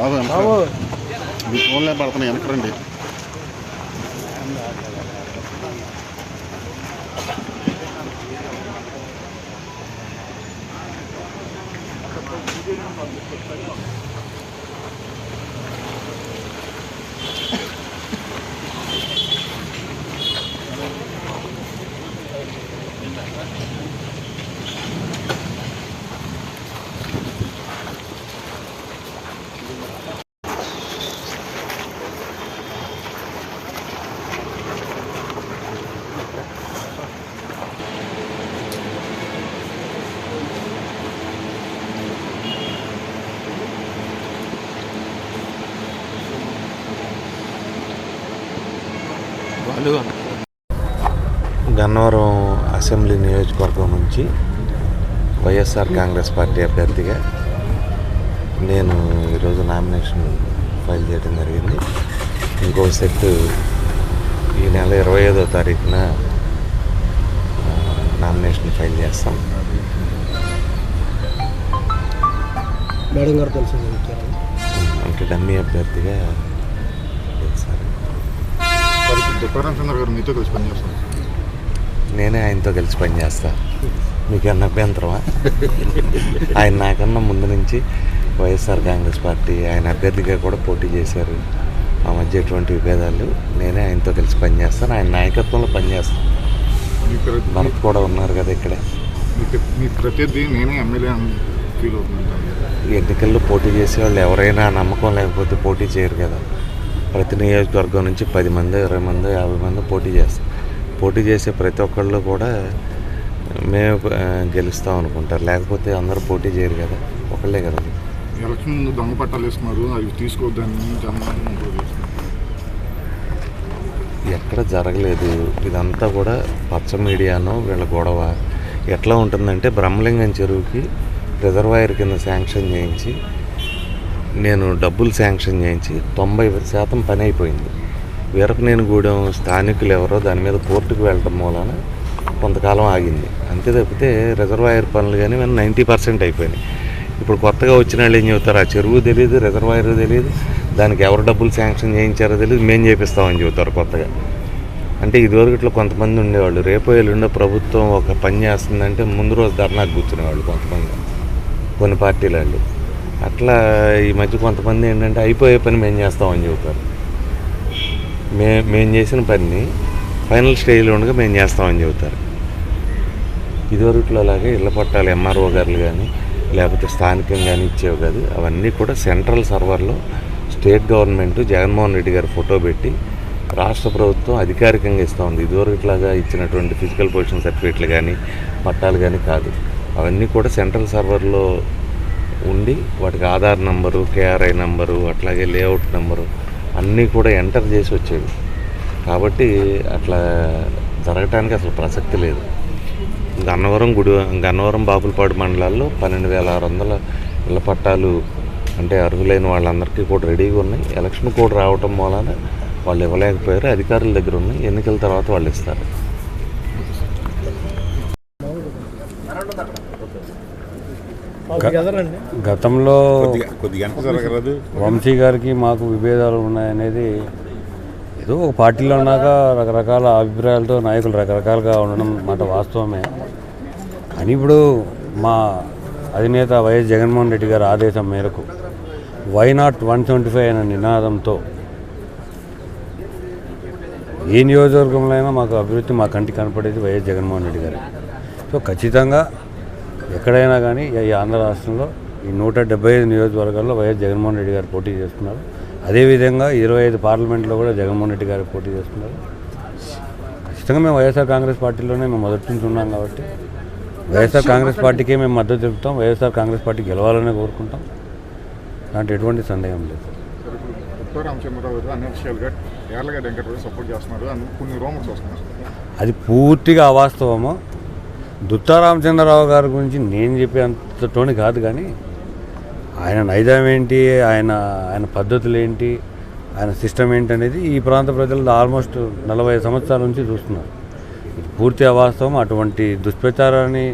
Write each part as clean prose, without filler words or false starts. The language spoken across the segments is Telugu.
మీ ఫోన్లే పడుతున్నాయి వెనకరండి. గన్నవరం అసెంబ్లీ నియోజకవర్గం నుంచి వైఎస్ఆర్ కాంగ్రెస్ పార్టీ అభ్యర్థిగా నేను ఈరోజు నామినేషన్ ఫైల్ చేయడం జరిగింది. ఇంకో సెట్ ఈ నెల 25వ తారీఖున నామినేషన్ ఫైల్ చేస్తాం. మేడం గారు తెలుసు ఇంకా డమ్మీ అభ్యర్థిగా మీతో కలిసి పనిచేస్తాను. నేనే ఆయనతో కలిసి పనిచేస్తా. మీకన్నా అభ్యంతరమా? ఆయన నాకన్నా ముందు నుంచి వైఎస్ఆర్ కాంగ్రెస్ పార్టీ ఆయన అభ్యర్థిగా కూడా పోటీ చేశారు. మా మధ్య ఎటువంటి విభేదాలు, నేనే ఆయనతో కలిసి పనిచేస్తాను. ఆయన నాయకత్వంలో పనిచేస్తాను. మనకు కూడా ఉన్నారు కదా ఇక్కడ. మీ ప్రత్యర్థి నేనే ఎమ్మెల్యే ఫీల్ అవుతుంది. ఎన్నికల్లో పోటీ చేసేవాళ్ళు ఎవరైనా నమ్మకం లేకపోతే పోటీ చేయరు కదా. ప్రతి నియోజకవర్గం నుంచి 10 మంది 20 మంది 50 మంది పోటీ చేస్తారు. పోటీ చేసే ప్రతి ఒక్కళ్ళు కూడా మేము గెలుస్తాం అనుకుంటారు, లేకపోతే అందరూ పోటీ చేయరు కదా, ఒకళ్ళే కదా. ఎలక్షన్ ముందు దొంగ పట్టాలు వేస్తున్నారు, అవి తీసుకోవద్దని ఎక్కడ జరగలేదు. ఇదంతా కూడా పచ్చ మీడియానో వీళ్ళ గొడవ. ఎట్లా ఉంటుందంటే బ్రహ్మలింగం చెరువుకి రిజర్వాయర్ కింద శాంక్షన్ చేయించి, నేను డబ్బులు శాంక్షన్ చేయించి 90% పని అయిపోయింది. వీరపనేనిగూడెం స్థానికులు ఎవరో దాని మీద కోర్టుకు వెళ్ళటం మూలాన కొంతకాలం ఆగింది. అంతే తప్పితే రిజర్వాయర్ పనులు కానీ 90% అయిపోయినాయి. ఇప్పుడు కొత్తగా వచ్చిన వాళ్ళు ఏం చెబుతారు, ఆ చెరువు తెలియదు, రిజర్వాయర్ తెలియదు, దానికి ఎవరు డబ్బులు శాంక్షన్ చేయించారో తెలియదు, మేము చేపిస్తామని చెబుతారు కొత్తగా. అంటే ఇదివరకు ఇట్లా కొంతమంది ఉండేవాళ్ళు, రేపు ఎల్లుండో ప్రభుత్వం ఒక పని చేస్తుందంటే ముందు రోజు ధర్నాకు కూర్చునేవాళ్ళు కొంతమంది, కొన్ని పార్టీల వాళ్ళు. అట్లా ఈ మధ్య కొంతమంది ఏంటంటే అయిపోయే పని మేము చేస్తామని చెబుతారు. మేము చేసిన పని ఫైనల్ స్టేజ్లో ఉండగా మేము చేస్తామని చెబుతారు. ఇదివరకులో లాగా ఇళ్ల పట్టాలు ఎంఆర్ఓ గారులు కానీ లేకపోతే స్థానికంగా కానీ ఇచ్చేవి కాదు. అవన్నీ కూడా సెంట్రల్ సర్వర్లో స్టేట్ గవర్నమెంట్ జగన్మోహన్ రెడ్డి గారు ఫోటో పెట్టి రాష్ట్ర ప్రభుత్వం అధికారికంగా ఇస్తూ ఉంది. ఇదివరకులాగా ఇచ్చినటువంటి ఫిజికల్ పొజిషన్ సర్టిఫికేట్లు కానీ పట్టాలు కానీ కాదు. అవన్నీ కూడా సెంట్రల్ సర్వర్లో ఉండి వాటికి ఆధార్ నంబరు, కేఆర్ఐ నంబరు, అట్లాగే లేఅవుట్ నెంబరు అన్నీ కూడా ఎంటర్ చేసి వచ్చేవి. కాబట్టి అట్లా జరగటానికి అసలు ప్రసక్తి లేదు. గన్నవరం బాపులపాడు మండలాల్లో 12,600 ఇళ్ల పట్టాలు అంటే అర్హులైన వాళ్ళందరికీ కూడా రెడీగా ఉన్నాయి. ఎలక్షన్ కోడ్ రావటం మూలాన వాళ్ళు ఇవ్వలేకపోయారు. అధికారుల దగ్గర ఉన్నాయి, ఎన్నికల తర్వాత వాళ్ళు ఇస్తారు. గతంలో వంశీ గారికి మాకు విభేదాలు ఉన్నాయనేది ఏదో ఒక పార్టీలో ఉన్నాక రకరకాల అభిప్రాయాలతో నాయకులు రకరకాలుగా ఉండడం మాట వాస్తవమే. అని ఇప్పుడు మా అధినేత వైఎస్ జగన్మోహన్ రెడ్డి గారి ఆదేశం మేరకు వై నాట్ 175 అనే నినాదంతో ఏ నియోజకవర్గంలో అయినా మాకు అభివృద్ధి మా కంటికి కనపడేది వైఎస్ జగన్మోహన్ రెడ్డి గారు. సో ఖచ్చితంగా ఎక్కడైనా కానీ ఈ ఆంధ్ర రాష్ట్రంలో ఈ 175 నియోజకవర్గాల్లో వైఎస్ జగన్మోహన్ రెడ్డి గారు పోటీ చేస్తున్నారు. అదేవిధంగా 25 పార్లమెంట్లో కూడా జగన్మోహన్ రెడ్డి గారు పోటీ చేస్తున్నారు. ఖచ్చితంగా మేము వైఎస్ఆర్ కాంగ్రెస్ పార్టీలోనే మేము మొదటి నుంచి ఉన్నాం కాబట్టి వైఎస్ఆర్ కాంగ్రెస్ పార్టీకే మేము మద్దతు తెలుపుతాం. వైఎస్ఆర్ కాంగ్రెస్ పార్టీ గెలవాలనే కోరుకుంటాం. దాంట్లో ఎటువంటి సందేహం లేదు. అది పూర్తిగా అవాస్తవము. దుత్తా రామచంద్రరావు గారి గురించి నేను చెప్పే అంతటోని కాదు, కానీ ఆయన నైజం ఏంటి, ఆయన పద్ధతులు ఏంటి, ఆయన సిస్టమ్ ఏంటి అనేది ఈ ప్రాంత ప్రజలు ఆల్మోస్ట్ 40 సంవత్సరాల నుంచి చూస్తున్నారు. ఇది పూర్తి అవాస్తవం. అటువంటి దుష్ప్రచారాన్ని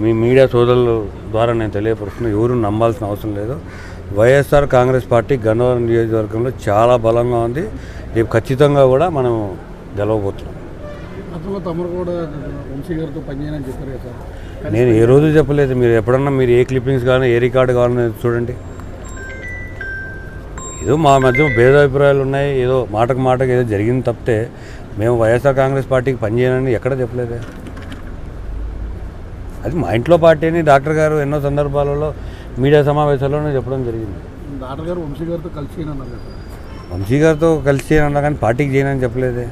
మీ మీడియా సోదరుల ద్వారా నేను తెలియపరుస్తున్నా. ఎవరు నమ్మాల్సిన అవసరం లేదు. వైఎస్ఆర్ కాంగ్రెస్ పార్టీ గన్నవరం నియోజకవర్గంలో చాలా బలంగా ఉంది. రేపు ఖచ్చితంగా కూడా మనం గెలవబోతున్నాం. గతంలో తమరు కూడా వంశీ గారితో పనిచేయని చెప్పారు కదా సార్. నేను ఏ రోజు చెప్పలేదు. మీరు ఎప్పుడన్నా మీరు ఏ క్లిప్పింగ్స్ కానీ ఏ రికార్డు కావాలని చూడండి. ఏదో మా మధ్య భేదాభిప్రాయాలు ఉన్నాయి, ఏదో మాటకు ఏదో జరిగింది తప్పితే మేము వైఎస్ఆర్ కాంగ్రెస్ పార్టీకి పనిచేయనని ఎక్కడ చెప్పలేదే. అది మా ఇంట్లో పార్టీ అని డాక్టర్ గారు ఎన్నో సందర్భాలలో మీడియా సమావేశాల్లోనే చెప్పడం జరిగింది. డాక్టర్ గారు వంశీ గారితో కలిసి అన్నారు కదా. వంశీ గారితో కలిసి చేయనన్నా కానీ పార్టీకి చేయనని చెప్పలేదే.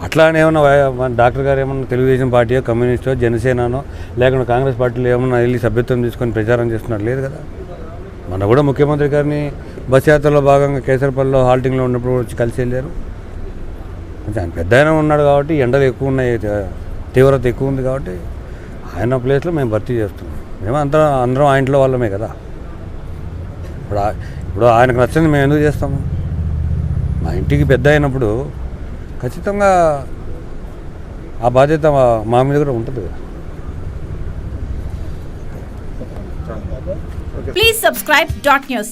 అట్లా అని ఏమన్నా డాక్టర్ గారు ఏమన్నా తెలుగుదేశం పార్టీయో కమ్యూనిస్టో జనసేననో లేకుండా కాంగ్రెస్ పార్టీలో ఏమన్నా వెళ్ళి సభ్యత్వం తీసుకొని ప్రచారం చేస్తున్నారు లేదు కదా. మన కూడా ముఖ్యమంత్రి గారిని బస్ యాత్రలో భాగంగా కేసరపల్లిలో హాల్టింగ్లో ఉన్నప్పుడు వచ్చి కలిసి వెళ్ళారు. కొంచెం ఆయన పెద్ద ఆయన ఉన్నాడు కాబట్టి ఎండలు ఎక్కువ ఉన్నాయి, తీవ్రత ఎక్కువ ఉంది కాబట్టి ఆయన ప్లేస్లో మేము భర్తీ చేస్తున్నాం. మేము అందరం ఆ ఇంట్లో వాళ్ళమే కదా. ఇప్పుడు ఆయనకు నచ్చింది మేము ఎందుకు చేస్తాము? మా ఇంటికి పెద్ద అయినప్పుడు ఖచ్చితంగా ఆ బాధ్యత మా మీద కూడా ఉంటుంది కదా. Please subscribe dot news.